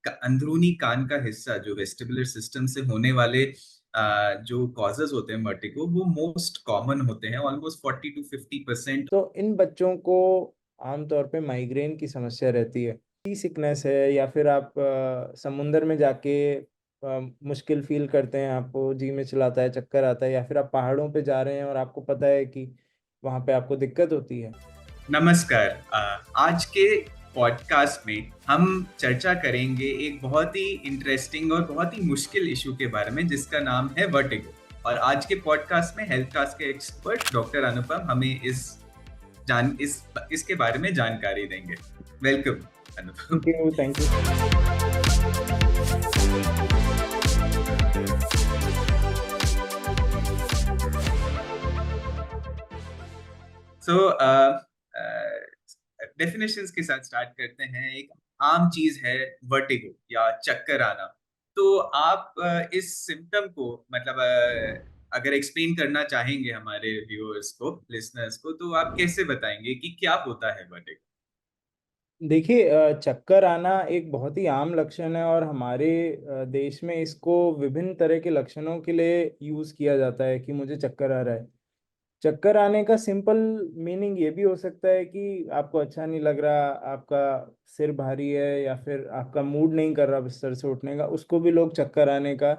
अंदरूनी कान का हिस्सा जो वेस्टिबुलर सिस्टम से होने वाले जो कॉजेज होते हैं वर्टिगो, वो मोस्ट कॉमन होते हैं, ऑलमोस्ट 40 to 50%। तो इन बच्चों को आमतौर पे माइग्रेन की समस्या रहती है, सी सिकनेस है, या फिर आप समुंदर में जाके मुश्किल फील करते हैं, आपको जी में चलाता है, चक्कर आता है, या फिर आप पहाड़ों पे जा रहे हैं और आपको पता है कि वहाँ पे आपको दिक्कत होती है। नमस्कार। आज के पॉडकास्ट में हम चर्चा करेंगे एक बहुत ही इंटरेस्टिंग और बहुत ही मुश्किल इशू के बारे में, जिसका नाम है वर्टिगो। और आज के पॉडकास्ट में हेल्थ कास्ट के एक्सपर्ट डॉक्टर अनुपम हमें इसके बारे में जानकारी देंगे। Welcome Anupam. Thank you, thank you. So definitions के साथ स्टार्ट करते हैं। एक आम चीज है वर्टिगो या चक्कर आना। तो आप इस सिम्टम को मतलब अगर एक्सप्लेन करना चाहेंगे हमारे व्यूअर्स को, लिसनर्स को, तो आप कैसे बताएंगे कि क्या होता है वर्टिगो? देखिए, चक्कर आना एक बहुत ही आम लक्षण है, और हमारे देश में इसको विभिन्न तरह के लक्षणों के लिए यूज़ किया जाता है कि मुझे चक्कर आ रहा है। चक्कर आने का सिंपल मीनिंग ये भी हो सकता है कि आपको अच्छा नहीं लग रहा, आपका सिर भारी है, या फिर आपका मूड नहीं कर रहा बिस्तर से उठने का, उसको भी लोग चक्कर आने का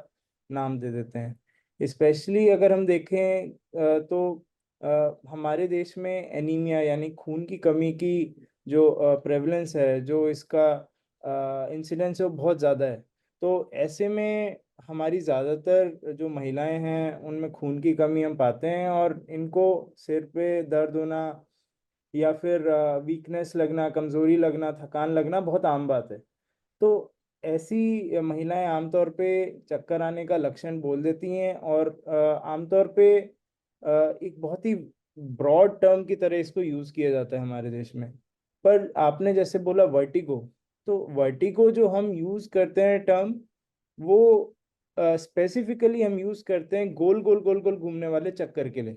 नाम दे देते हैं। स्पेशली अगर हम देखें तो हमारे देश में एनीमिया यानी खून की कमी की जो प्रेवलेंस है, जो इसका इंसिडेंस है, वो बहुत ज़्यादा है। तो ऐसे में हमारी ज़्यादातर जो महिलाएं हैं उनमें खून की कमी हम पाते हैं, और इनको सिर पे दर्द होना या फिर वीकनेस लगना, कमज़ोरी लगना, थकान लगना बहुत आम बात है। तो ऐसी महिलाएं आमतौर पे चक्कर आने का लक्षण बोल देती हैं, और आमतौर पे एक बहुत ही ब्रॉड टर्म की तरह इसको यूज़ किया जाता है हमारे देश में। पर आपने जैसे बोला वर्टिगो, तो वर्टिगो जो हम यूज़ करते हैं टर्म, वो स्पेसिफिकली हम यूज़ करते हैं गोल गोल गोल गोल घूमने वाले चक्कर के लिए।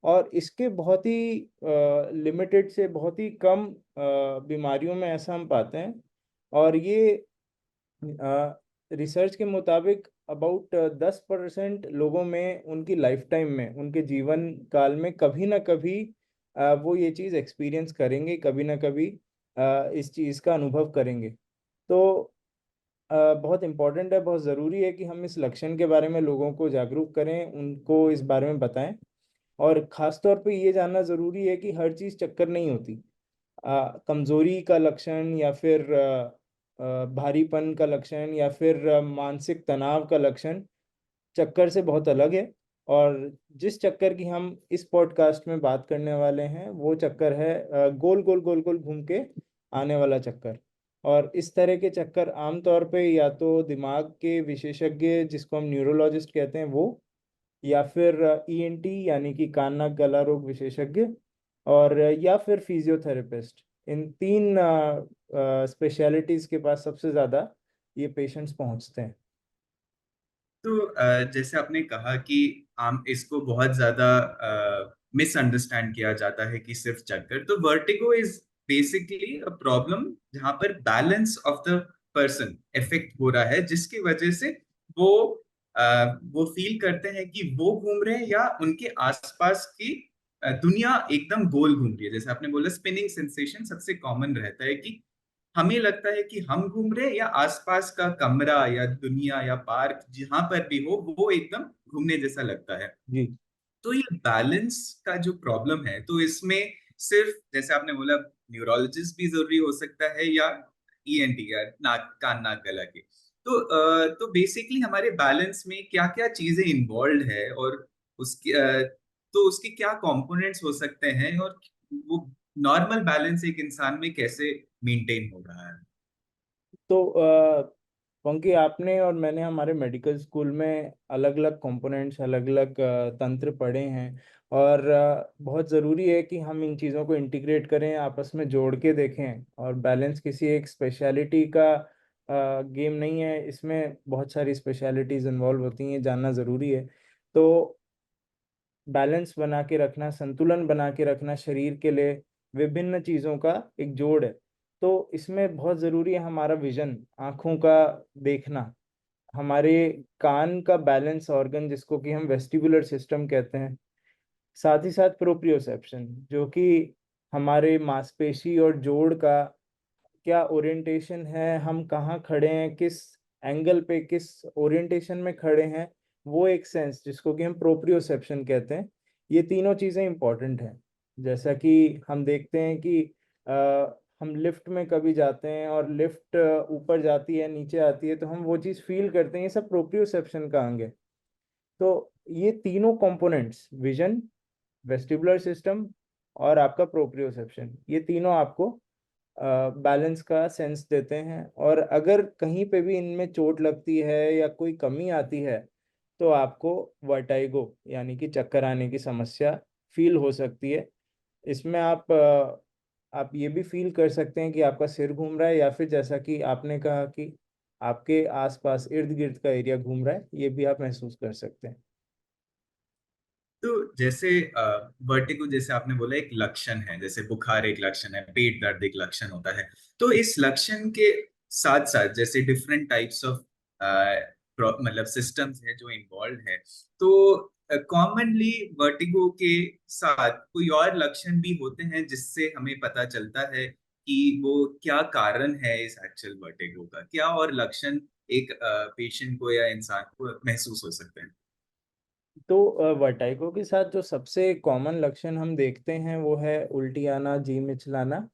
और इसके बहुत ही लिमिटेड से बहुत ही कम बीमारियों में ऐसा हम पाते हैं। और ये रिसर्च के मुताबिक अबाउट 10% लोगों में उनकी लाइफ टाइम में, उनके जीवन काल में कभी ना कभी वो ये चीज़ एक्सपीरियंस करेंगे, कभी ना कभी इस चीज़ का अनुभव करेंगे। तो बहुत इम्पोर्टेंट है, बहुत ज़रूरी है कि हम इस लक्षण के बारे में लोगों को जागरूक करें, उनको इस बारे में बताएं। और ख़ास तौर पे ये जानना ज़रूरी है कि हर चीज़ चक्कर नहीं होती। कमज़ोरी का लक्षण, या फिर भारीपन का लक्षण, या फिर मानसिक तनाव का लक्षण चक्कर से बहुत अलग है। और जिस चक्कर की हम इस पॉडकास्ट में बात करने वाले हैं, वो चक्कर है गोल गोल गोल गोल घूम के आने वाला चक्कर। और इस तरह के चक्कर आमतौर पे या तो दिमाग के विशेषज्ञ, जिसको हम न्यूरोलॉजिस्ट कहते हैं, वो, या फिर ईएनटी यानी कि कान नाक गला रोग विशेषज्ञ, और या फिर फिजियोथेरेपिस्ट, इन तीन स्पेशलिटीज के पास सबसे ज़्यादा ये पेशेंट्स पहुंचते हैं। तो जैसे आपने कहा कि आम इसको बहुत ज्यादा मिसअंडरस्टैंड किया जाता है कि सिर्फ चक्कर। तो vertigo is basically a problem जहां पर balance of the person effect हो रहा है, जिसकी वजह से वो वो फील करते हैं कि वो घूम रहे हैं या उनके आसपास की दुनिया एकदम गोल घूम रही है। जैसे आपने बोला, स्पिनिंग सेंसेशन सबसे कॉमन रहता है कि हमें लगता है कि हम घूम रहे हैं या आसपास का कमरा या दुनिया या पार्क जहां पर भी हो वो एकदम घूमने जैसा लगता है। जी। तो ये बैलेंस का जो प्रॉब्लम है, तो इसमें सिर्फ जैसे आपने बोला न्यूरोलॉजिस्ट भी जरूरी हो सकता है या ईएनटी या नाक कान नाक गला के। तो बेसिकली हमारे बैलेंस में क्या क्या चीजें इन्वॉल्व है, और उसकी तो उसके क्या कंपोनेंट्स हो सकते हैं, और वो नॉर्मल बैलेंस एक इंसान में कैसे मेंटेन हो रहा है? तो पंकि आपने और मैंने हमारे मेडिकल स्कूल में अलग अलग कंपोनेंट्स, अलग अलग तंत्र पढ़े हैं। और बहुत ज़रूरी है कि हम इन चीज़ों को इंटीग्रेट करें, आपस में जोड़ के देखें। और बैलेंस किसी एक स्पेशलिटी का गेम नहीं है, इसमें बहुत सारी स्पेशलिटीज़ इन्वॉल्व होती हैं, जानना ज़रूरी है। तो बैलेंस बना के रखना, संतुलन बना के रखना शरीर के लिए विभिन्न चीज़ों का एक जोड़ है। तो इसमें बहुत ज़रूरी है हमारा विजन, आँखों का देखना, हमारे कान का बैलेंस ऑर्गन जिसको कि हम वेस्टिबुलर सिस्टम कहते हैं, साथ ही साथ प्रोप्रियोसेप्शन जो कि हमारे मांसपेशी और जोड़ का क्या ओरिएंटेशन है, हम कहाँ खड़े हैं, किस एंगल पे, किस ओरिएंटेशन में खड़े हैं, वो एक सेंस जिसको कि हम प्रोप्रियोसेप्शन कहते हैं। ये तीनों चीज़ें इंपॉर्टेंट हैं। जैसा कि हम देखते हैं कि हम लिफ्ट में कभी जाते हैं और लिफ्ट ऊपर जाती है, नीचे आती है, तो हम वो चीज़ फील करते हैं, ये सब प्रोप्रियोसेप्शन का अंग है। तो ये तीनों कंपोनेंट्स, विजन, वेस्टिबुलर सिस्टम और आपका प्रोप्रियोसेप्शन, ये तीनों आपको बैलेंस का सेंस देते हैं। और अगर कहीं पे भी इनमें चोट लगती है या कोई कमी आती है तो आपको वर्टाइगो यानी कि चक्कर आने की समस्या फील हो सकती है। इसमें आप ये भी फील कर सकते हैं कि आपका सिर घूम रहा है, या फिर जैसा कि आपने कहा कि आपके आसपास इर्द गिर्द का एरिया घूम रहा है, ये भी आप महसूस कर सकते हैं। तो जैसे वर्टिगो, जैसे आपने बोला, एक लक्षण है, जैसे बुखार एक लक्षण है, पेट दर्द एक लक्षण होता है। तो इस लक्षण के साथ साथ जैसे डिफरेंट टाइप्स ऑफ मतलब सिस्टम्स है जो इन्वॉल्व है, तो कॉमनली वर्टिगो के साथ कोई और लक्षण भी होते हैं जिससे हमें पता चलता है कि वो क्या कारण है इस एक्चुअल वर्टिगो का, क्या और लक्षण एक पेशेंट को या इंसान को महसूस हो सकते हैं? तो वर्टाइगो के साथ जो सबसे कॉमन लक्षण हम देखते हैं वो है उल्टी आना, जी मिचलाना,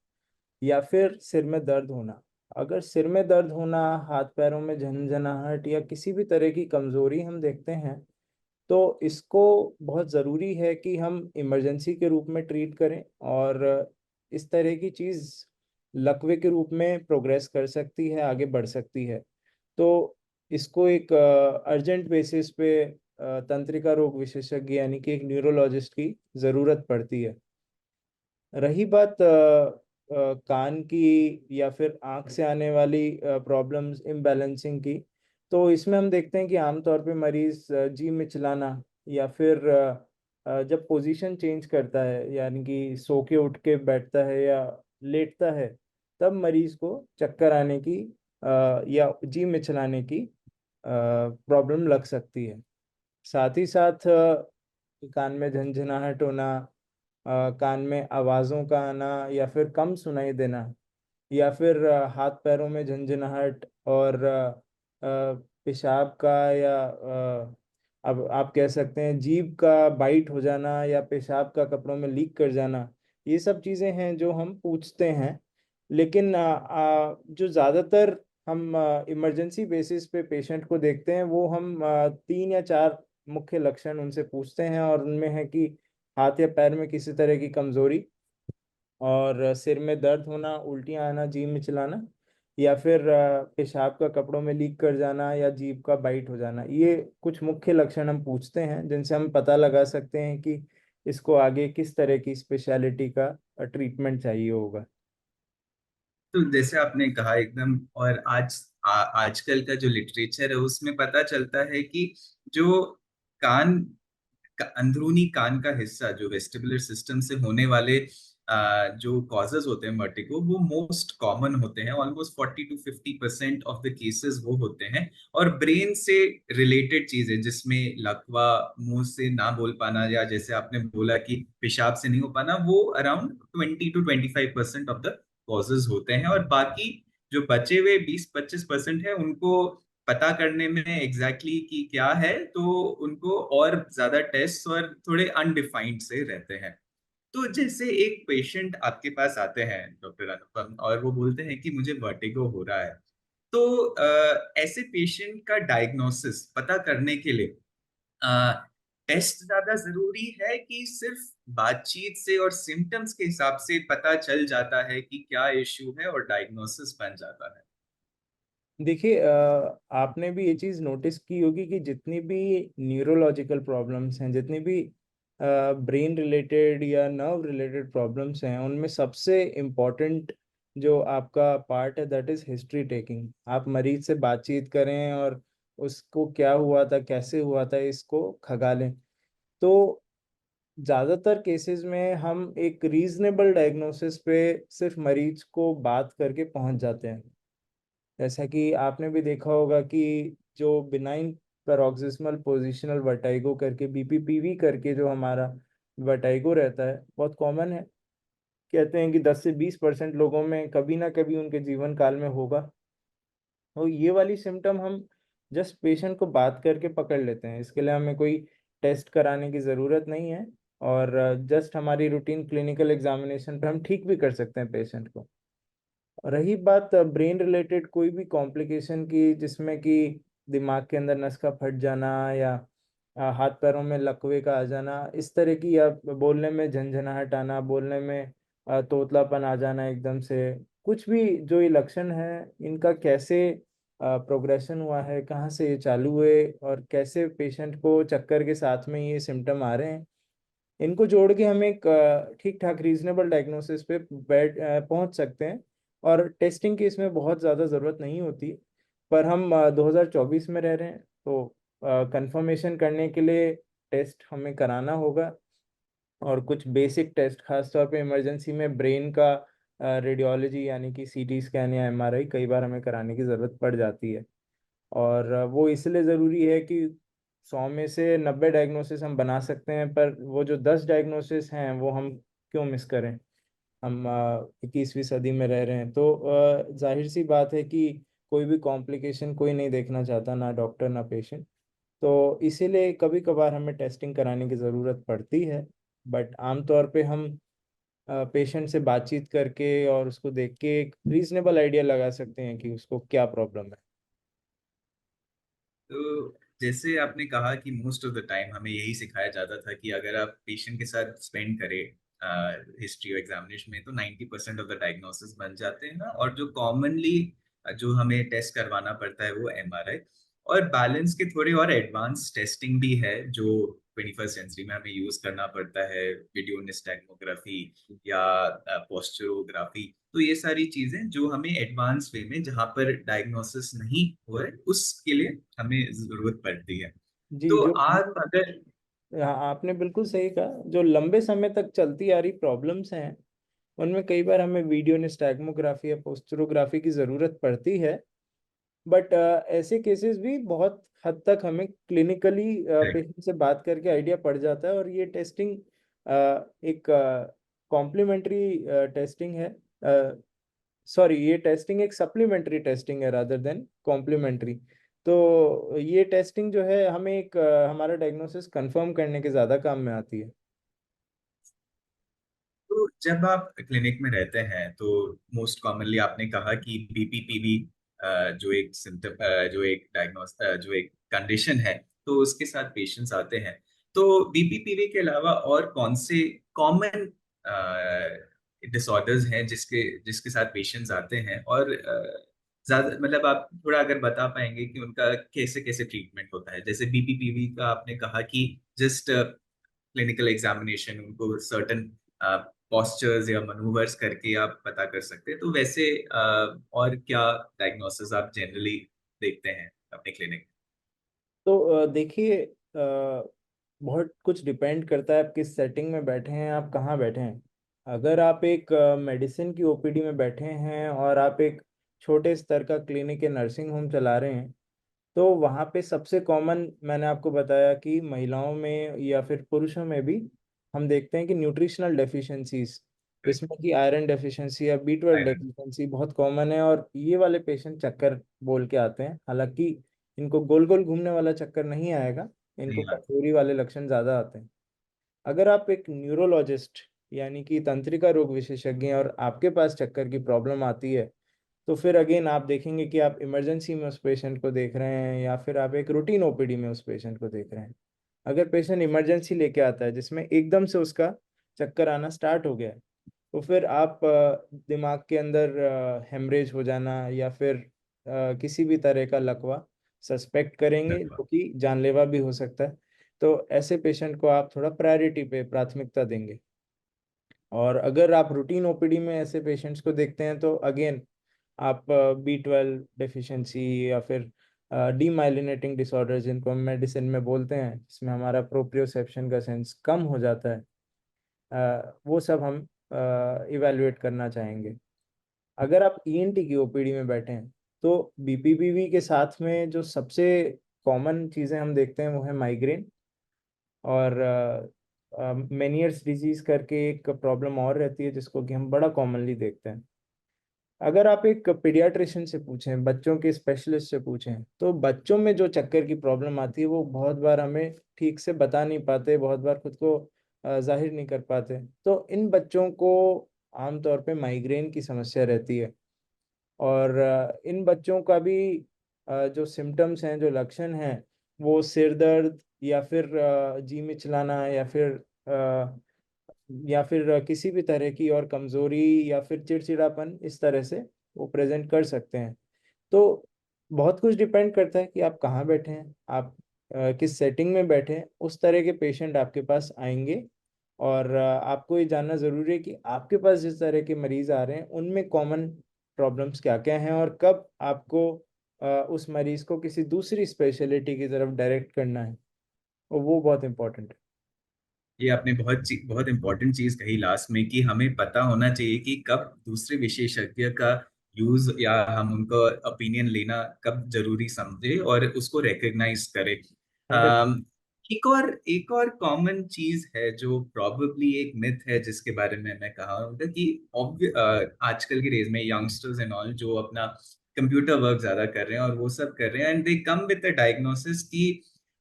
या फिर सिर में दर्द होना। अगर सिर में दर्द होना, हाथ पैरों में झनझनाहट या किसी भी तरह की कमजोरी हम देखते हैं, तो इसको बहुत ज़रूरी है कि हम इमरजेंसी के रूप में ट्रीट करें। और इस तरह की चीज़ लकवे के रूप में प्रोग्रेस कर सकती है, आगे बढ़ सकती है। तो इसको एक अर्जेंट बेसिस पे तंत्रिका रोग विशेषज्ञ यानी कि एक न्यूरोलॉजिस्ट की ज़रूरत पड़ती है। रही बात कान की या फिर आंख से आने वाली प्रॉब्लम्स इम्बैलेंसिंग की, तो इसमें हम देखते हैं कि आमतौर पे मरीज जी मिचलाना या फिर जब पोजीशन चेंज करता है, यानी कि सो के उठ के बैठता है या लेटता है, तब मरीज को चक्कर आने की या जी मिचलाने की प्रॉब्लम लग सकती है। साथ ही साथ कान में झंझनाहट होना, कान में आवाज़ों का आना या फिर कम सुनाई देना, या फिर हाथ पैरों में झंझनाहट और पेशाब का या अब आप कह सकते हैं जीभ का बाइट हो जाना या पेशाब का कपड़ों में लीक कर जाना, ये सब चीज़ें हैं जो हम पूछते हैं। लेकिन जो ज़्यादातर हम इमरजेंसी बेसिस पे पेशेंट को देखते हैं, वो हम 3 या 4 मुख्य लक्षण उनसे पूछते हैं, और उनमें है कि हाथ या पैर में किसी तरह की कमजोरी, और सिर में दर्द होना, उल्टियाँ आना, जी मिचलाना, या फिर पेशाब का कपड़ों में लीक कर जाना या जीभ का बाइट हो जाना। ये कुछ मुख्य लक्षण हम पूछते हैं जिनसे हम पता लगा सकते हैं कि इसको आगे किस तरह की स्पेशलिटी का ट्रीटमेंट चाहिए होगा। तो जैसे आपने कहा एकदम, और आजकल का जो लिटरेचर है उसमें पता चलता है कि जो कान अंदरूनी कान का हिस्सा, जो वेस्टिबुलर सिस्टम से होने वाले जो कॉजेज होते हैं वर्टिगो, वो मोस्ट कॉमन होते हैं। Almost 40 to 50% of the cases वो होते हैं। और ब्रेन से रिलेटेड चीजें जिसमें लकवा, मुंह से ना बोल पाना, या जैसे आपने बोला कि पेशाब से नहीं हो पाना, वो around 20 to 25% of the causes होते हैं। और बाकी जो बचे हुए 20-25% है, उनको पता करने में एग्जैक्टली exactly कि क्या है, तो उनको और ज्यादा टेस्ट और थोड़े अनडिफाइंड से रहते हैं। तो जैसे एक पेशेंट आपके पास आते हैं डॉक्टर अनुपम, और वो बोलते हैं कि मुझे वर्टिगो हो रहा है, तो ऐसे पेशेंट का डायग्नोसिस पता करने के लिए टेस्ट ज्यादा जरूरी है कि सिर्फ बातचीत से और सिम्टम्स के हिसाब से पता चल जाता है कि क्या इश्यू है और डायग्नोसिस बन जाता है? देखिए, आपने भी ये चीज़ नोटिस की होगी कि जितनी भी न्यूरोलॉजिकल प्रॉब्लम्स हैं, जितनी भी ब्रेन रिलेटेड या नर्व रिलेटेड प्रॉब्लम्स हैं, उनमें सबसे इम्पोर्टेंट जो आपका पार्ट है दैट इज़ हिस्ट्री टेकिंग। आप मरीज से बातचीत करें और उसको क्या हुआ था, कैसे हुआ था, इसको खंगालें। तो ज़्यादातर केसेस में हम एक रीजनेबल डायग्नोसिस पे सिर्फ मरीज को बात करके पहुंच जाते हैं। जैसा कि आपने भी देखा होगा कि जो बिनाइन पैरोक्सिस्मल पोजिशनल वर्टाइगो करके बीपीपीवी करके जो हमारा वर्टाइगो रहता है बहुत कॉमन है। कहते हैं कि 10 से 20% लोगों में कभी ना कभी उनके जीवन काल में होगा। तो ये वाली सिम्टम हम जस्ट पेशेंट को बात करके पकड़ लेते हैं, इसके लिए हमें कोई टेस्ट कराने की ज़रूरत नहीं है। और जस्ट हमारी रूटीन क्लिनिकल एग्जामिनेशन पे हम ठीक भी कर सकते हैं पेशेंट को। रही बात ब्रेन रिलेटेड कोई भी कॉम्प्लिकेशन की, जिसमें कि दिमाग के अंदर नस का फट जाना या हाथ पैरों में लकवे का आ जाना इस तरह की, या बोलने में झंझनाहट आना, बोलने में तोतलापन आ जाना एकदम से, कुछ भी जो ये लक्षण है इनका कैसे प्रोग्रेशन हुआ है, कहाँ से ये चालू हुए और कैसे पेशेंट को चक्कर के साथ में ये सिम्टम आ रहे हैं, इनको जोड़ के हम एक ठीक ठाक रीजनेबल डायग्नोसिस पे पहुंच सकते हैं। और टेस्टिंग की इसमें बहुत ज़्यादा ज़रूरत नहीं होती। पर हम 2024 में रह रहे हैं, तो कंफर्मेशन करने के लिए टेस्ट हमें कराना होगा। और कुछ बेसिक टेस्ट, खासतौर पे इमरजेंसी में ब्रेन का रेडियोलॉजी यानी कि सीटी स्कैन या एमआरआई कई बार हमें कराने की ज़रूरत पड़ जाती है। और वो इसलिए ज़रूरी है कि 100 में से 90 डायग्नोसिस हम बना सकते हैं, पर वो जो 10 डायग्नोसिस हैं वो हम क्यों मिस करें। हम 21वीं सदी में रह रहे हैं, तो जाहिर सी बात है कि कोई भी कॉम्प्लिकेशन कोई नहीं देखना चाहता, ना डॉक्टर ना पेशेंट। तो इसीलिए कभी कभार हमें टेस्टिंग कराने की ज़रूरत पड़ती है। बट आमतौर पे हम पेशेंट से बातचीत करके और उसको देख के एक रीजनेबल आइडिया लगा सकते हैं कि उसको क्या प्रॉब्लम है। तो जैसे आपने कहा कि मोस्ट ऑफ द टाइम हमें यही सिखाया जाता था कि अगर आप पेशेंट के साथ स्पेंड करें हिस्ट्री और एग्जामिनेशन में, तो 90% ऑफ द डायग्नोसिस बन जाते हैं ना। और जो कॉमनली जो हमें टेस्ट करवाना पड़ता है वो एमआरआई, और बैलेंस के थोड़े और एडवांस टेस्टिंग भी है जो 21st सेंचुरी में हमें यूज करना पड़ता है, वीडियो निस्टेग्मोग्राफी या पोस्चरोग्राफी। तो ये सारी चीजें जो हमें एडवांस वे में, जहाँ पर डायग्नोसिस नहीं हुआ है उसके लिए हमें जरूरत पड़ती है। जी, तो जो आप अगर हाँ, आपने बिल्कुल सही कहा। जो लंबे समय तक चलती आ रही प्रॉब्लम्स हैं उनमें कई बार हमें वीडियो निस्टैग्मोग्राफी या पोस्टरोग्राफी की ज़रूरत पड़ती है। बट ऐसे केसेस भी बहुत हद तक हमें क्लिनिकली पेशेंट से बात करके आइडिया पड़ जाता है। और ये टेस्टिंग एक कॉम्प्लीमेंट्री टेस्टिंग है। सॉरी, ये टेस्टिंग एक सप्लीमेंट्री टेस्टिंग है रादर देन कॉम्प्लीमेंट्री। तो ये टेस्टिंग जो है हमें एक हमारा डायग्नोसिस कंफर्म करने के ज़्यादा काम में आती है। तो जब आप क्लिनिक में रहते हैं तो मोस्ट कॉमनली आपने कहा कि बीपीपीवी जो एक सिम्टम, जो एक डायग्नोस, जो एक कंडीशन है, तो उसके साथ पेशेंट्स आते हैं। तो बीपीपीवी के अलावा और कौन से कॉमन डिसऑर्डर्स हैं जिसके जिसके साथ पेशेंट्स आते हैं, और ज्यादा मतलब आप थोड़ा अगर बता पाएंगे कि उनका कैसे कैसे ट्रीटमेंट होता है। जैसे बीपीपीवी का आपने कहा कि जस्ट क्लिनिकल एग्जामिनेशन, उनको सर्टन पॉस्चर्स या मनूवर्स करके आप पता कर सकते हैं। तो वैसे और क्या डायग्नोसिस आप जनरली देखते हैं अपने क्लिनिक तो देखिए, बहुत कुछ डिपेंड करता है आप किस सेटिंग में बैठे हैं, आप कहाँ बैठे हैं। अगर आप एक मेडिसिन की ओपीडी में बैठे हैं और आप एक छोटे स्तर का क्लिनिक या नर्सिंग होम चला रहे हैं, तो वहाँ पे सबसे कॉमन मैंने आपको बताया कि महिलाओं में या फिर पुरुषों में भी हम देखते हैं कि न्यूट्रिशनल डेफिशिएंसीज, में? जिसमें कि आयरन डेफिशिएंसी या B12 आयरन। डेफिशिएंसी बहुत कॉमन है। और ये वाले पेशेंट चक्कर बोल के आते हैं, हालांकि इनको गोल गोल घूमने वाला चक्कर नहीं आएगा, इनको नहीं आता। कमजोरी वाले लक्षण ज़्यादा आते हैं। अगर आप एक न्यूरोलॉजिस्ट यानी कि तंत्रिका रोग विशेषज्ञ हैं और आपके पास चक्कर की प्रॉब्लम आती है, तो फिर अगेन आप देखेंगे कि आप इमरजेंसी में उस पेशेंट को देख रहे हैं या फिर आप एक रूटीन ओपीडी में उस पेशेंट को देख रहे हैं। अगर पेशेंट इमरजेंसी लेके आता है जिसमें एकदम से उसका चक्कर आना स्टार्ट हो गया है, तो फिर आप दिमाग के अंदर हेमरेज हो जाना या फिर किसी भी तरह का लकवा सस्पेक्ट करेंगे, जो कि जानलेवा भी हो सकता है। तो ऐसे पेशेंट को आप थोड़ा प्रायोरिटी पे प्राथमिकता देंगे। और अगर आप रूटीन ओपीडी में ऐसे पेशेंट्स को देखते हैं, तो अगेन आप B12 डेफिशिएंसी या फिर डीमाइलिनेटिंग डिसऑर्डर जिनको हम मेडिसिन में बोलते हैं, जिसमें हमारा प्रोप्रियोसेप्शन का सेंस कम हो जाता है, वो सब हम इवेलुएट करना चाहेंगे। अगर आप ईएनटी की ओपीडी में बैठे हैं तो बीपीपीवी के साथ में जो सबसे कॉमन चीज़ें हम देखते हैं वो है माइग्रेन, और मेनियर्स डिजीज करके एक प्रॉब्लम और रहती है जिसको कि हम बड़ा कॉमनली देखते हैं। अगर आप एक पीडियाट्रिशियन से पूछें, बच्चों के स्पेशलिस्ट से पूछें, तो बच्चों में जो चक्कर की प्रॉब्लम आती है वो बहुत बार हमें ठीक से बता नहीं पाते, बहुत बार खुद को जाहिर नहीं कर पाते। तो इन बच्चों को आमतौर पे माइग्रेन की समस्या रहती है, और इन बच्चों का भी जो सिम्टम्स हैं, जो लक्षण हैं, वो सिर दर्द या फिर जी मिचलाना या फिर किसी भी तरह की और कमजोरी या फिर चिड़चिड़ापन, इस तरह से वो प्रेजेंट कर सकते हैं। तो बहुत कुछ डिपेंड करता है कि आप कहाँ बैठे हैं, आप किस सेटिंग में बैठे हैं, उस तरह के पेशेंट आपके पास आएंगे। और आपको ये जानना ज़रूरी है कि आपके पास जिस तरह के मरीज आ रहे हैं उनमें कॉमन प्रॉब्लम्स क्या क्या हैं, और कब आपको उस मरीज को किसी दूसरी स्पेशलिटी की तरफ डायरेक्ट करना है, और वो बहुत इंपॉर्टेंट है। ये आपने बहुत इंपॉर्टेंट चीज कही लास्ट में, कि हमें पता होना चाहिए कि कब दूसरे विशेषज्ञ का यूज या हम उनका ओपिनियन लेना कब जरूरी समझे और उसको रिकग्नाइज करें। 100। एक और कॉमन चीज है जो प्रॉब्ली एक मिथ है जिसके बारे में मैं कहा कि आजकल के डेज में यंगस्टर्स एंड ऑल जो अपना कंप्यूटर वर्क ज्यादा कर रहे हैं और वो सब कर रहे हैं, and they come with the diagnosis की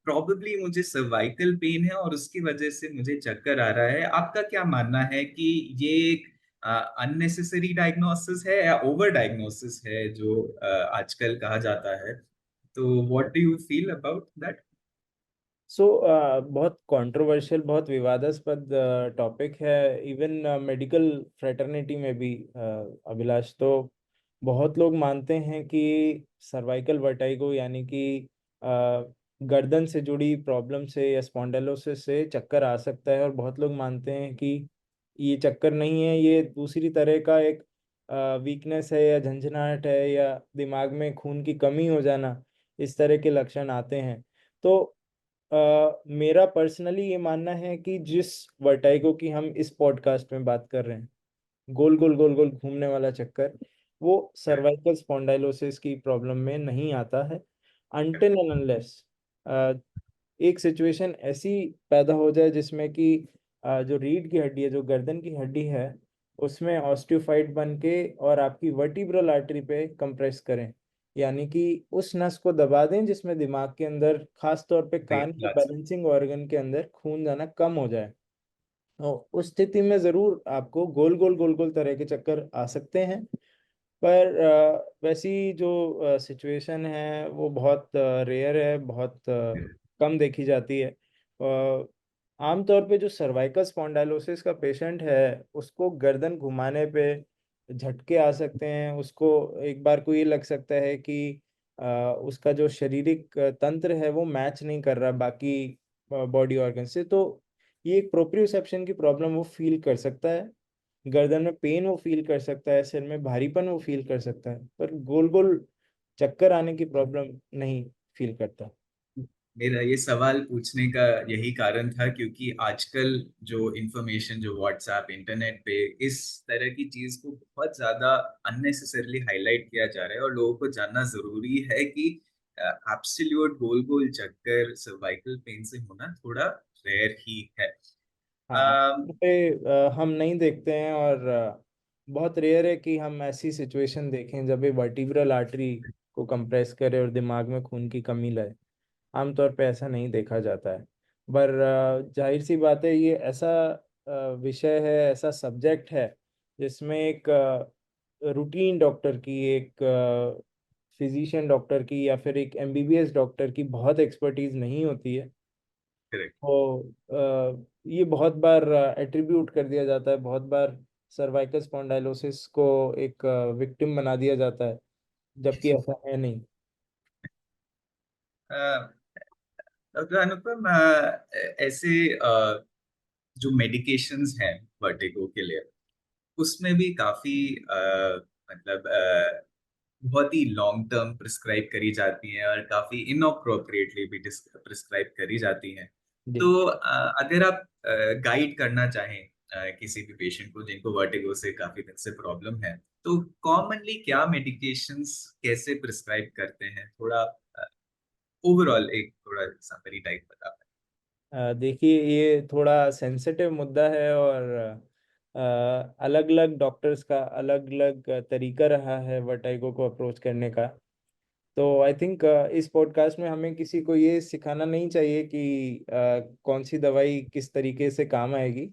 प्रॉबेबली मुझे सर्वाइकल पेन है और उसकी वजह से मुझे चक्कर आ रहा है। आपका क्या मानना है कि ये एक अननेसेसरी डायग्नोसिस है या ओवर डायग्नोसिस है जो आजकल कहा जाता है? तो what do you feel about that? So बहुत कंट्रोवर्शियल, बहुत विवादास्पद टॉपिक है, इवन मेडिकल फ्रेटर्निटी में भी। अभिलाष, तो बहुत लोग मानते हैं कि सर्वाइकल वर्टाइगो यानी कि गर्दन से जुड़ी प्रॉब्लम से या स्पॉन्डिलोसिस से चक्कर आ सकता है, और बहुत लोग मानते हैं कि ये चक्कर नहीं है, ये दूसरी तरह का एक वीकनेस है या झंझनाहट है या दिमाग में खून की कमी हो जाना, इस तरह के लक्षण आते हैं। तो मेरा पर्सनली ये मानना है कि जिस वर्टाइगो की हम इस पॉडकास्ट में बात कर रहे हैं, गोल गोल गोल गोल घूमने वाला चक्कर, वो सर्वाइकल स्पॉन्डाइलोसिस की प्रॉब्लम में नहीं आता है, अनटिल एंड अनलेस एक सिचुएशन ऐसी पैदा हो जाए जिसमें कि जो रीढ़ की हड्डी है, जो गर्दन की हड्डी है, उसमें ऑस्टियोफाइट बन के और आपकी वर्टिब्रल आर्टरी पे कंप्रेस करें, यानी कि उस नस को दबा दें जिसमें दिमाग के अंदर, खास तौर पे कान के बैलेंसिंग ऑर्गन के अंदर खून जाना कम हो जाए। तो उस स्थिति में जरूर आपको गोल गोल गोल गोल तरह के चक्कर आ सकते हैं। पर वैसी जो सिचुएशन है वो बहुत रेयर है, बहुत कम देखी जाती है। आमतौर पे जो सर्वाइकल स्पॉन्डाइलोसिस का पेशेंट है उसको गर्दन घुमाने पे झटके आ सकते हैं, उसको एक बार को ये लग सकता है कि उसका जो शारीरिक तंत्र है वो मैच नहीं कर रहा बाकी बॉडी ऑर्गन से। तो ये एक प्रोप्रियोसेप्शन की प्रॉब्लम वो फील कर सकता है, गर्दन में पेन वो फील कर सकता है, सिर में भारीपन वो फील कर सकता है, पर गोल गोल चक्कर आने की प्रॉब्लम नहीं फील करता। मेरा ये सवाल पूछने का यही कारण था, क्योंकि आजकल जो इंफॉर्मेशन जो व्हाट्सएप इंटरनेट पे इस तरह की चीज को बहुत ज्यादा अननेसेसरली हाईलाइट किया जा रहा है, और लोगों को जानना जरूरी है कि एब्सोल्यूट गोल गोल चक्कर सर्वाइकल पेन से होना थोड़ा रेयर ही है। हाँ, पे हम नहीं देखते हैं, और बहुत रेयर है कि हम ऐसी सिचुएशन देखें जब ये वर्टिब्रल आर्टरी को कंप्रेस करे और दिमाग में खून की कमी लाए। आमतौर पे ऐसा नहीं देखा जाता है। पर जाहिर सी बात है, ये ऐसा विषय है, ऐसा सब्जेक्ट है जिसमें एक रूटीन डॉक्टर की, एक फिजिशियन डॉक्टर की या फिर एक एमबीबीएस डॉक्टर की बहुत एक्सपर्टीज नहीं होती है। करेक्ट। तो ये बहुत बार एट्रीब्यूट कर दिया जाता है, बहुत बार सर्वाइकल स्पॉन्डाइलोसिस को एक विक्टिम बना दिया जाता है, जबकि ऐसा है नहीं। डॉक्टर अनुपम, ऐसे जो मेडिकेशंस हैं वर्टिगो के लिए, उसमें भी काफी मतलब बहुत ही लॉन्ग टर्म प्रिस्क्राइब करी जाती हैं और काफी इनअप्रोप्रिएटली भी प्रिस्क्राइब करी जाती हैं। जी। तो अगर आप गाइड करना चाहें किसी भी पेशेंट को जिनको वर्टिगो से काफी दिन से प्रॉब्लम है, तो कॉमनली क्या मेडिकेशंस कैसे प्रिस्क्राइब करते हैं, थोड़ा ओवरऑल एक थोड़ा समरी टाइप बता देखिए, ये थोड़ा सेंसिटिव मुद्दा है, और अलग अलग डॉक्टर्स का अलग अलग तरीका रहा है वर्टाइगो को अप्रोच करने का। तो आई थिंक इस पॉडकास्ट में हमें किसी को ये सिखाना नहीं चाहिए कि कौन सी दवाई किस तरीके से काम आएगी।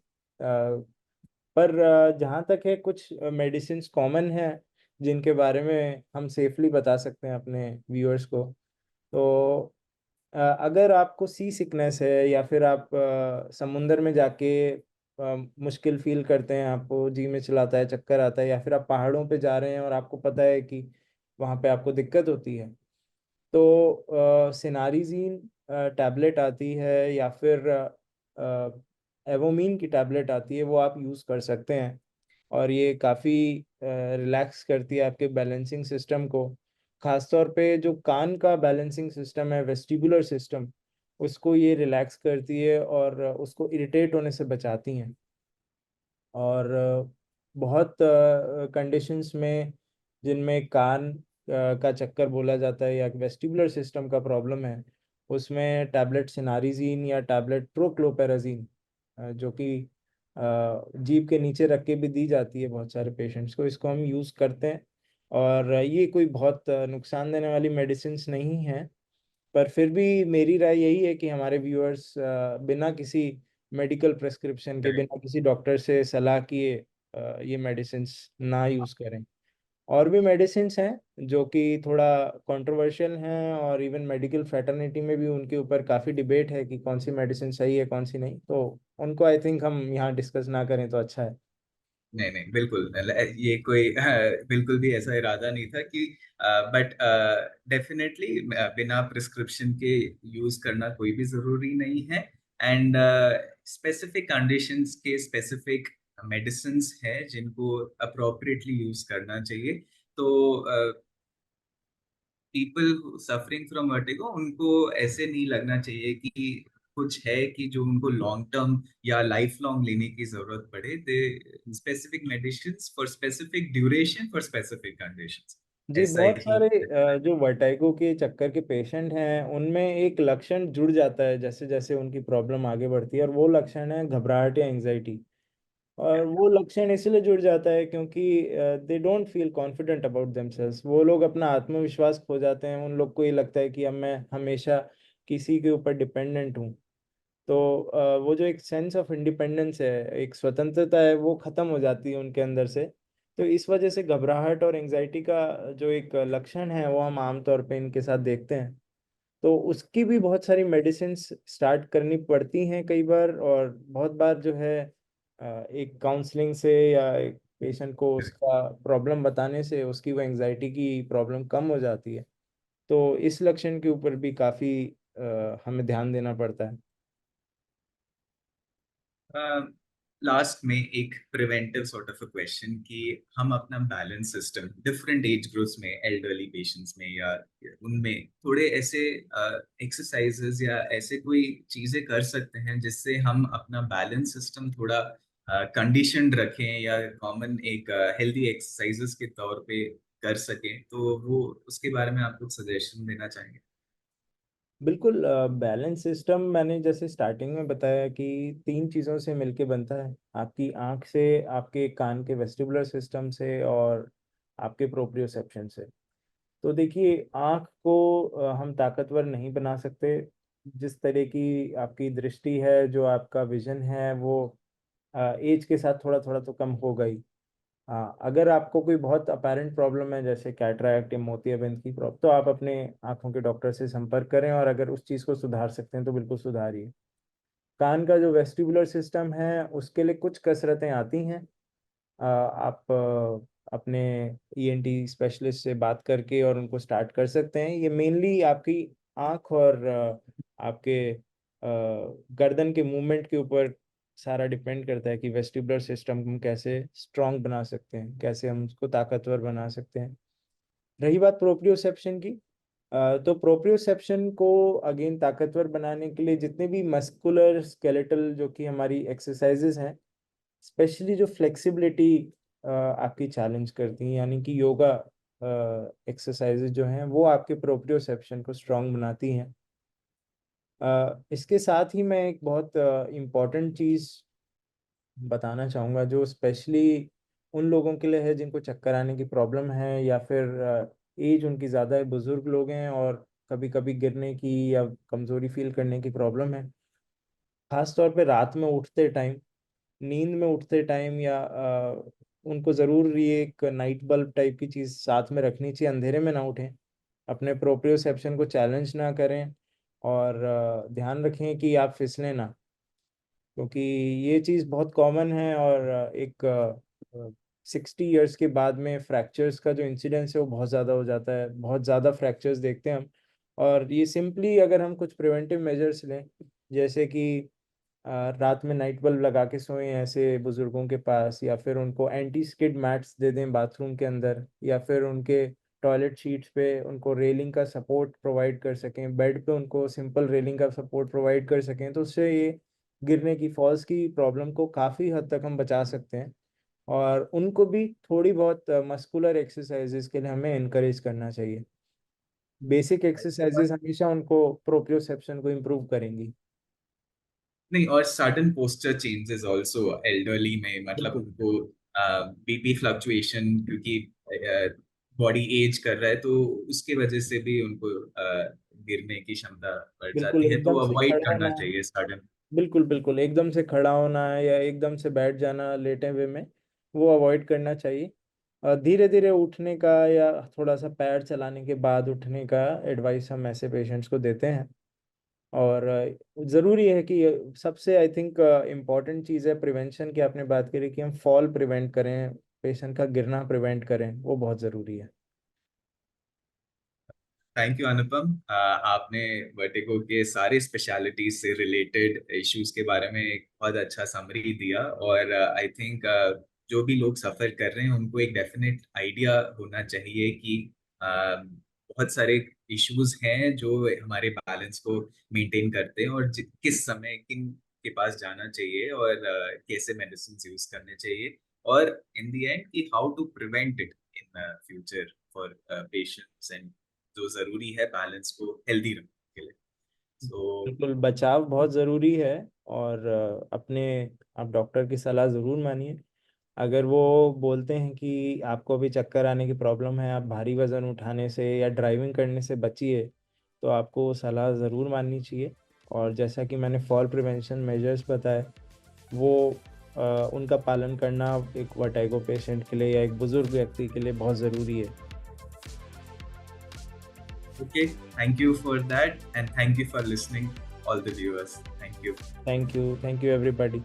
पर जहाँ तक है, कुछ मेडिसिन्स कॉमन हैं जिनके बारे में हम सेफली बता सकते हैं अपने व्यूअर्स को। तो अगर आपको सी सिकनेस है, या फिर आप समुंदर में जाके मुश्किल फील करते हैं, आपको जी में चलाता है, चक्कर आता है, या फिर आप पहाड़ों पे जा रहे हैं और आपको पता है कि वहाँ पे आपको दिक्कत होती है, तो सिनारिजीन टैबलेट आती है, या फिर एवोमीन की टैबलेट आती है, वो आप यूज़ कर सकते हैं। और ये काफ़ी रिलैक्स करती है आपके बैलेंसिंग सिस्टम को। खासतौर पे जो कान का बैलेंसिंग सिस्टम है, वेस्टिबुलर सिस्टम, उसको ये रिलैक्स करती है और उसको इरिटेट होने से बचाती हैं। और बहुत कंडीशंस में जिनमें कान का चक्कर बोला जाता है, या वेस्टिबुलर सिस्टम का प्रॉब्लम है, उसमें टैबलेट सिनारिजीन या टैबलेट प्रोक्लोपेराजीन, जो कि जीभ के नीचे रख के भी दी जाती है बहुत सारे पेशेंट्स को, इसको हम यूज़ करते हैं। और ये कोई बहुत नुकसान देने वाली मेडिसिन नहीं है। पर फिर भी मेरी राय यही है कि हमारे व्यूअर्स बिना किसी मेडिकल प्रेस्क्रिप्शन के, है। बिना किसी डॉक्टर से सलाह किए ये मेडिसिन्स ना यूज़ करें। और भी मेडिसिन्स हैं जो कि थोड़ा कंट्रोवर्शियल हैं, और इवन मेडिकल फ्रेटर्निटी में भी उनके ऊपर काफ़ी डिबेट है कि कौन सी मेडिसिन सही है, कौन सी नहीं। तो उनको आई थिंक हम यहाँ डिस्कस ना करें तो अच्छा है। नहीं नहीं, बिल्कुल ये कोई बिल्कुल भी ऐसा इरादा नहीं था कि, बट डेफिनेटली बिना प्रिस्क्रिप्शन के यूज करना कोई भी जरूरी नहीं है। एंड स्पेसिफिक कंडीशंस के स्पेसिफिक मेडिसिन्स है जिनको अप्रोप्रिएटली यूज करना चाहिए। तो पीपल सफरिंग फ्रॉम वर्टिगो, उनको ऐसे नहीं लगना चाहिए कि कुछ है कि जो उनको लॉन्ग टर्म या लाइफ लॉन्ग लेने की जरूरत पड़े। They specific medicines for specific duration for specific conditions, जी, ऐसा बहुत ही। सारे जो वर्टाइगो के चक्कर के पेशेंट हैं, उनमें एक लक्षण जुड़ जाता है जैसे जैसे उनकी प्रॉब्लम आगे बढ़ती है, और वो लक्षण है घबराहट या एंजाइटी। और वो लक्षण इसलिए जुड़ जाता है क्योंकि they don't feel confident about themselves. वो लोग अपना आत्मविश्वास खो जाते हैं, उन लोग को ये लगता है कि अब मैं हमेशा किसी के ऊपर डिपेंडेंट हूँ। तो वो जो एक सेंस ऑफ इंडिपेंडेंस है, एक स्वतंत्रता है, वो खत्म हो जाती है उनके अंदर से। तो इस वजह से घबराहट और एंजाइटी का जो एक लक्षण है, वो हम आमतौर पे इनके साथ देखते हैं। तो उसकी भी बहुत सारी मेडिसिन स्टार्ट करनी पड़ती हैं कई बार, और बहुत बार जो है एक काउंसलिंग से या एक पेशेंट को उसका प्रॉब्लम बताने से उसकी वो एंजाइटी की प्रॉब्लम कम हो जाती है। तो इस लक्षण के ऊपर भी काफ़ी हमें ध्यान देना पड़ता है। लास्ट में एक preventive sort of a question कि हम अपना balance system different age groups में, एल्डरली पेशेंट्स में या उनमें थोड़े ऐसे एक्सरसाइजेस या ऐसे कोई चीजें कर सकते हैं जिससे हम अपना बैलेंस सिस्टम थोड़ा कंडीशनड रखें, या कॉमन एक हेल्दी एक्सरसाइजेस के तौर पे कर सकें, तो वो उसके बारे में आप कुछ सजेशन देना चाहेंगे? बिल्कुल। बैलेंस सिस्टम मैंने जैसे स्टार्टिंग में बताया कि तीन चीज़ों से मिलके बनता है। आपकी आंख से, आपके कान के वेस्टिबुलर सिस्टम से, और आपके प्रोप्रियोसेप्शन से। तो देखिए, आंख को हम ताकतवर नहीं बना सकते। जिस तरह की आपकी दृष्टि है, जो आपका विजन है, वो एज के साथ थोड़ा थोड़ा तो कम होगा ही। हाँ, अगर आपको कोई बहुत अपेरेंट प्रॉब्लम है जैसे कैटरैक्ट या मोतियाबिंद की प्रॉब्लम, तो आप अपने आंखों के डॉक्टर से संपर्क करें, और अगर उस चीज़ को सुधार सकते हैं तो बिल्कुल सुधारिए। कान का जो वेस्टिबुलर सिस्टम है, उसके लिए कुछ कसरतें आती हैं। आप अपने ईएनटी स्पेशलिस्ट से बात करके और उनको स्टार्ट कर सकते हैं। ये मेनली आपकी आंख और आपके गर्दन के मूवमेंट के ऊपर सारा डिपेंड करता है कि वेस्टिबुलर सिस्टम हम कैसे स्ट्रांग बना सकते हैं, कैसे हम उसको ताकतवर बना सकते हैं। रही बात प्रोप्रियोसेप्शन की, तो प्रोप्रियोसेप्शन को अगेन ताकतवर बनाने के लिए जितने भी मस्कुलर स्केलेटल जो कि हमारी एक्सरसाइजेज हैं, स्पेशली जो फ्लेक्सिबिलिटी आपकी चैलेंज करती हैं, यानी कि योगा एक्सरसाइजेज जो हैं वो आपके प्रोप्रियोसेप्शन को स्ट्रांग बनाती हैं। इसके साथ ही मैं एक बहुत इम्पॉर्टेंट चीज़ बताना चाहूँगा जो स्पेशली उन लोगों के लिए है जिनको चक्कर आने की प्रॉब्लम है, या फिर एज उनकी ज़्यादा है, बुज़ुर्ग लोग हैं और कभी कभी गिरने की या कमज़ोरी फील करने की प्रॉब्लम है। खास तौर पे रात में उठते टाइम, नींद में उठते टाइम, या उनको ज़रूर ये एक नाइट बल्ब टाइप की चीज़ साथ में रखनी चाहिए, अंधेरे में ना उठें, अपने प्रोप्रियोसेप्शन को चैलेंज ना करें, और ध्यान रखें कि आप फिसलें ना, क्योंकि ये चीज़ बहुत कॉमन है। और एक 60 ईयर्स के बाद में फ्रैक्चर्स का जो इंसिडेंस है वो बहुत ज़्यादा हो जाता है, बहुत ज़्यादा फ्रैक्चर्स देखते हैं हम। और ये सिंपली अगर हम कुछ प्रिवेंटिव मेजर्स लें, जैसे कि रात में नाइट बल्ब लगा के सोएं ऐसे बुजुर्गों के पास, या फिर उनको एंटी स्किड मैट्स दे दें बाथरूम के अंदर, या फिर उनके टॉयलेट शीट्स पे उनको रेलिंग का सपोर्ट प्रोवाइड कर सकें, बेड पे उनको सिंपल रेलिंग का सपोर्ट प्रोवाइड कर सकें, तो उससे ये गिरने की, फॉल्स की प्रॉब्लम को काफ़ी हद तक हम बचा सकते हैं। और उनको भी थोड़ी बहुत मस्कुलर एक्सरसाइजेज के लिए हमें इनकरेज करना चाहिए। बेसिक एक्सरसाइजेज हमेशा उनको प्रोप्रियोसेप्शन को इम्प्रूव करेंगी। नहीं, और sudden posture changes also elderly में, मतलब बिल्कुल उनको बीपी फ्लक्चुएशन, क्योंकि बॉडी एज कर रहा है तो उसकी वजह से भी उनको गिरने की क्षमता बढ़ बिल्कुल, जाती है, तो एकदम से अवॉइड खड़ा करना होना, चाहिए सडन। बिल्कुल बिल्कुल एकदम से खड़ा होना या एकदम से बैठ जाना लेटे हुए में, वो अवॉइड करना चाहिए। धीरे धीरे उठने का या थोड़ा सा पैर चलाने के बाद उठने का एडवाइस हम ऐसे पेशेंट्स को देते हैं। और ज़रूरी है कि सबसे आई थिंक इम्पॉर्टेंट चीज़ है प्रिवेंशन की, आपने बात करी कि हम फॉल प्रिवेंट करें, पेशेंट का गिरना प्रिवेंट करें, वो बहुत ज़रूरी है। थैंक यू अनुपम, आपने वर्टिगो के सारे स्पेशलिटीज से रिलेटेड इश्यूज के बारे में एक बहुत अच्छा समरी दिया, और आई थिंक जो भी लोग सफर कर रहे हैं उनको एक डेफिनेट आइडिया होना चाहिए कि बहुत सारे इश्यूज हैं जो हमारे बैलेंस को मेंटेन करते हैं, और किस समय किन के पास जाना चाहिए, और कैसे मेडिसिन यूज करने चाहिए, और इन द एंड कि how to prevent it in future for patients, and जो जरूरी है बैलेंस को हेल्दी रखने के लिए। सो बिल्कुल, बचाव बहुत ज़रूरी है। और अपने आप डॉक्टर की सलाह ज़रूर मानिए। अगर वो बोलते हैं कि आपको अभी चक्कर आने की प्रॉब्लम है, आप भारी वज़न उठाने से या ड्राइविंग करने से बचिए, तो आपको वो सलाह ज़रूर माननी चाहिए। और जैसा कि मैंने फॉल प्रिवेंशन मेजर्स बताए, वो उनका पालन करना एक वर्टिगो पेशेंट के लिए या एक बुज़ुर्ग व्यक्ति के लिए बहुत ज़रूरी है। Okay, thank you for that, and thank you for listening all the viewers, thank you. Thank you everybody.